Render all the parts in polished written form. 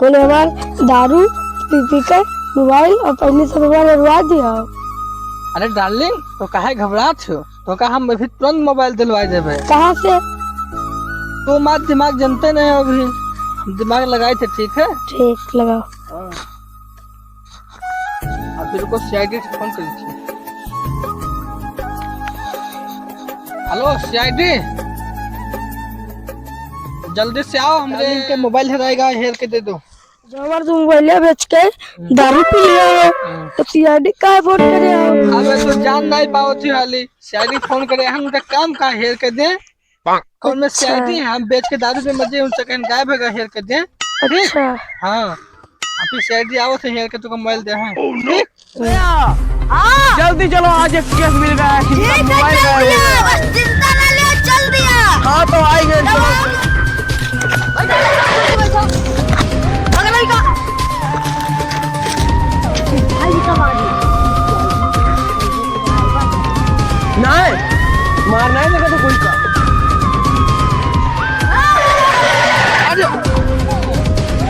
कोई हमारे दारू पी कर मोबाइल और पहले सब हमारा उड़वा दिया। अरे डार्लिंग तो काहे घबरात हो? तो का हम अभी तुरंत मोबाइल दिलवा देवे। कहाँ से? तो मार दिमाग जनते नहीं हो, अभी दिमाग लगाए थे। ठीक है ठीक लगाओ। अब तेरे को सीआईडी से फोन करी थी। हेलो सीआईडी, जल्दी से आओ, हमरे के मोबाइल हेराएगा, हेर के दे दो। जो हमारे तुम मोबाइल बेच के दारू पी लिया तो सीआईडी का फोन करे हो? अबे तो जान नहीं पाओ थी हाली सीआईडी फोन करे, हम उनका काम का हेर के दे। कौन में सीआईडी हम बेच के दारू पे मजे उन सेकंड गायब होगा, हेर के दे। अच्छा हाँ अभी सीआईडी आओ थे, हेर के तुमको मोबाइल दे। हैं जल्दी चलो, आज एक केस मिल गया है, किसी का मोबाइल गायब हो गया। बस चिंता ना लियो, चल दिया। हाँ तो आएंगे, चलो। नहीं मारना है लगा तो कोई का।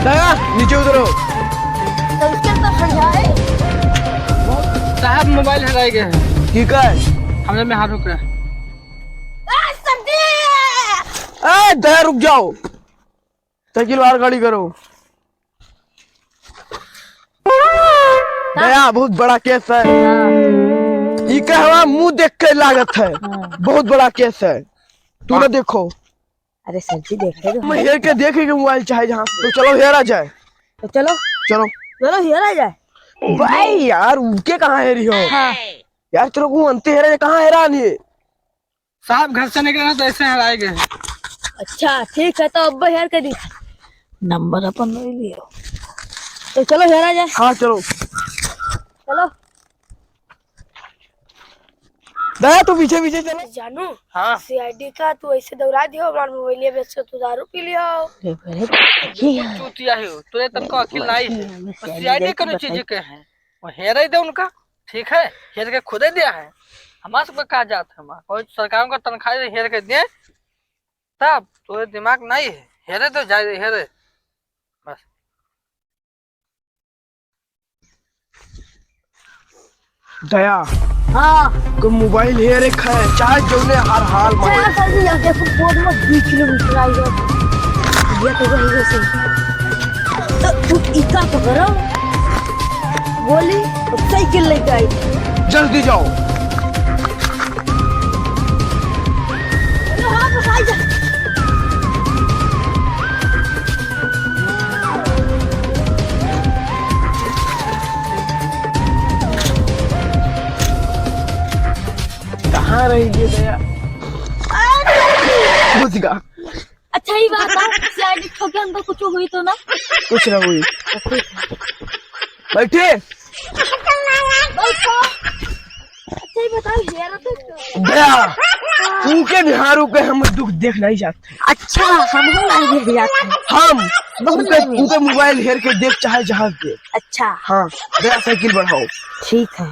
दया नीचे उतरो। साहब मोबाइल हेराए गए हैं। ठीक है, हमने में हाथ रुक रहा। दया रुक जाओ, साइकिल बाहर गाड़ी करो। दया बहुत बड़ा केस है, ये कहवा मुंह देख के लागत है, बहुत बड़ा केस है, तू ना देखो। अरे सर जी देखे तो मैं हेर के देखेंगे मोबाइल चाहे जहाँ, तो चलो हेरा जाए। तो चलो चलो चलो हेरा जाए। भाई यार उनके कहाँ हेरी हो? हाँ। यार तेरे को अंते हेरा कहाँ हैरान है? साहब घर से निकलना तो ऐसे हेराए गए हैं। अच्छा ठीक है, तो अब हेर कर दी नंबर अपन ले लियो, तो चलो हेरा जाए। हाँ चलो चलो दया तू पीछे पीछे चलो। जानू हाँ सीआईडी का तू ऐसे दौड़ा दियो, हमारे मोबाइल बेच के तू दारू पी लिया। चूतिया है, तुझे तनको अकेल नहीं है। सीआईडी करो चीज के हैं, वो हेरे दे उनका। ठीक है, हेर के खुदे दिया है, हमारे सबका कहा जाता है। कोई सरकारों का तनख्वाह हेर के दे, तब तो दिमाग नहीं है, हेरे तो जाए हेरे बस। दया हाँ को मोबाइल हेरे खाए चाहे जो ने हर हाल में। यार सर जी देखो बहुत मत 20 किलोमीटर आई है ये तो वही वैसे तो तू इतना तो करो बोली तो साइकिल लेके आई। जल्दी जाओ। हाँ बस आई जा। कहाँ रहेगी दया? घुस गया। अच्छा ही बात है, सीआईडी ठोके अंदर कुछ हुई तो ना? कुछ ना हुई। बैठे अच्छा ही बताओ हेरा तो दया उनके बिहारों के हम दुख देख नहीं जाते। अच्छा हम नहीं देख जाते हैं। हम उनके मोबाइल हेर के देख चाहे जहाँ देख। अच्छा हाँ दया साइकिल बढ़ाओ। ठीक है,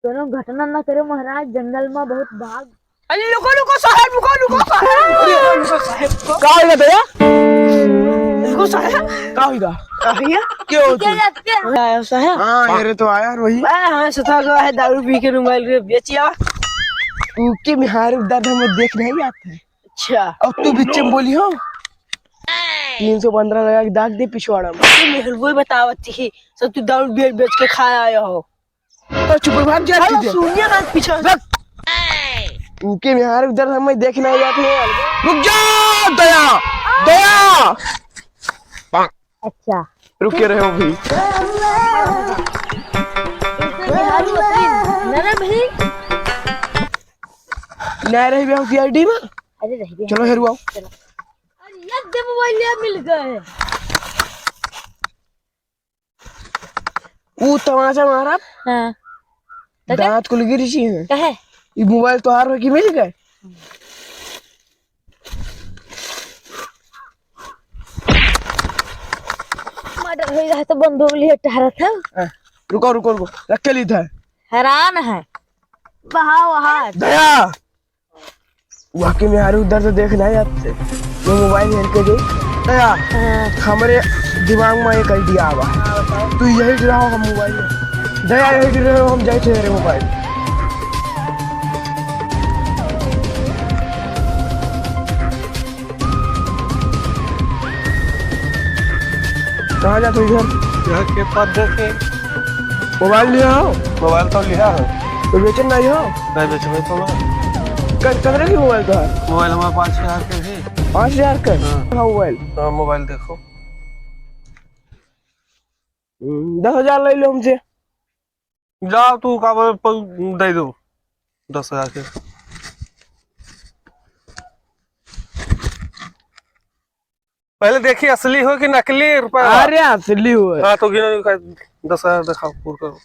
दोनों घटना ना करे महाराज, जंगल में बहुत भाग। अरे रुको रुको साहब, रुको रुको साहब। का होगा दया? रुको साहब, का होगा? क्यों तू? आया साहब। हाँ हेरे तो आया वही। मैं सता गया है, दारू पी के मोबाइल के बेचिया। उनके बिहार दर्द हमें देख नहीं आते हैं। अच्छा और तू बीच में बोली हो 315 लगा के दाग दे पिछवाड़ा में। वही बतावत थी सब, तू दारू बेच के खा आया हो। तो चुप भाग जा। सुनिए ना पीछे उनके बिहार दर्द हमें देख नहीं आते हैं। रुक जा दया, दया अच्छा रुके रहे हो भी। नहीं रही भी सीआईडी में। अरे रह गया। चलो हेरुआओ। अरे ये मोबाइल मिल गए। वो तमाचा मारा हाँ दांत को लगी रही है। कहे ये मोबाइल तो हार की मिल गए। मर्डर हो गया तो बंदूक लिए टहरा था। रुको रुको रुको रख के ली था। हैरान है बहाव हाथ। दया वाकई में यार उधर से देखना है आपसे वो मोबाइल हेर के दे दया हमारे दिमाग में एक आइडिया आवा तू यही गिराओ हम मोबाइल में दया यही गिराओ हम जाए थे मोबाइल कहाँ जा तू इधर यहाँ के पास देखे मोबाइल लिया हो मोबाइल तो लिया है तो बेचन नहीं हो नहीं बेचबे तो ना कितने की मोबाइल तो है मोबाइल हमारे 5,000 के भी 5,000 का हाँ मोबाइल हाँ मोबाइल देखो 10,000 ले लो हमसे जाओ तू का दे दो 10,000 के पहले देखिए असली हो कि नकली रुपया अरे असली हो हाँ तो गिनो 10,000 दिखाओ पूरा करो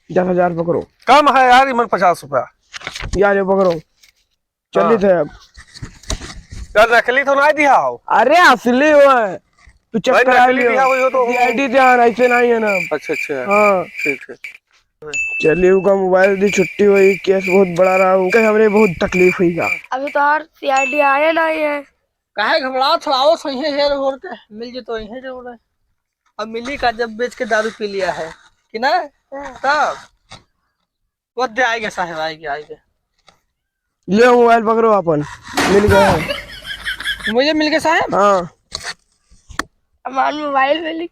10,000 पकड़ो कम है यार इमन 50 रुपया यार ये पकड़ो चलिए थे अब यार नकली तो नहीं दिया हो अरे असली हो है तू चेक भाई करा नकली दिया हुई हो तो आईडी ध्यान ऐसे नहीं है ना अच्छा अच्छा हाँ ठीक है चलिए का मोबाइल दी छुट्टी हुई केस बहुत बड़ा रहा कहीं हमने बहुत तकलीफ हुई का अभी तो यार सीआईडी आए नहीं है। काहे घबराओ थोड़ा सही है हेर होर के मिल जे तो यही जरूर है। अब मिली का जब बेच के दारू पी लिया है कि ना तब वो दे आएंगे साहब आएंगे ले मोबाइल पकड़ो अपन मिल गया है मुझे मिल गया साहब। हाँ हमारा मोबाइल मिली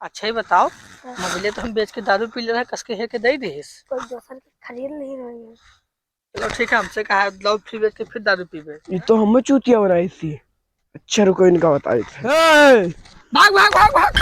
अच्छा ही बताओ मोबाइल तो हम बेच के दारू पी ले रहे हैं कसके है के दे दीस कोई दूसर के खरीद नहीं रही है। चलो ठीक है हमसे कहा लो फिर बेच के फिर दारू पीबे। ये तो हमें चूतिया बनाई थी अच्छा रुको इनका बता देते भाग भाग भाग भाग